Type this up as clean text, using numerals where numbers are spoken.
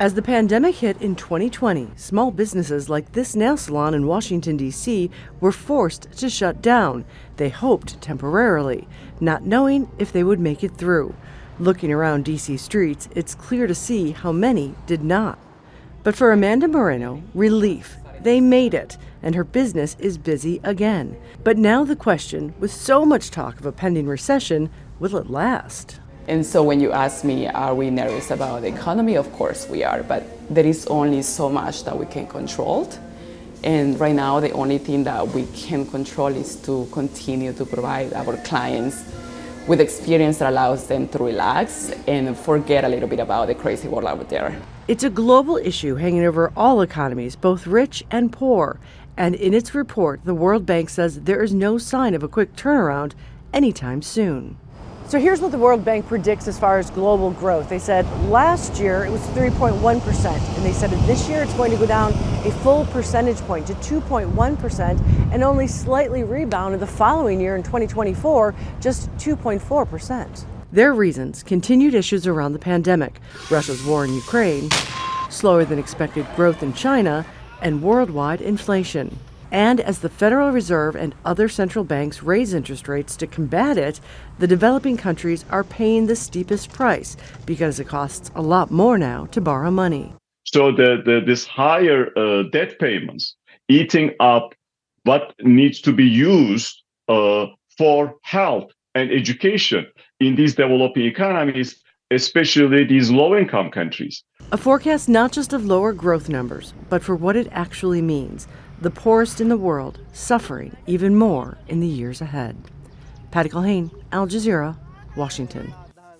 As the pandemic hit in 2020, small businesses like this nail salon in Washington, D.C. were forced to shut down. They hoped temporarily, not knowing if they would make it through. Looking around D.C. streets, it's clear to see how many did not. But for Amanda Moreno, relief. They made it, and her business is busy again. But now the question, with so much talk of a pending recession, will it last? And so when you ask me, are we nervous about the economy? Of course we are, but there is only so much that we can control. And right now, the only thing that we can control is to continue to provide our clients with experience that allows them to relax and forget a little bit about the crazy world out there. It's a global issue hanging over all economies, both rich and poor. And in its report, the World Bank says there is no sign of a quick turnaround anytime soon. So here's what the World Bank predicts as far as global growth. They said last year it was 3.1%, and they said this year it's going to go down a full percentage point to 2.1% and only slightly rebound in the following year in 2024, just 2.4%. Their reasons: continued issues around the pandemic, Russia's war in Ukraine, slower than expected growth in China, and worldwide inflation. And as the Federal Reserve and other central banks raise interest rates to combat it, the developing countries are paying the steepest price because it costs a lot more now to borrow money. So this higher debt payments eating up what needs to be used for health and education in these developing economies, especially these low-income countries. A forecast not just of lower growth numbers, but for what it actually means. The poorest in the world suffering even more in the years ahead. Culhane, Al Jazeera, Washington.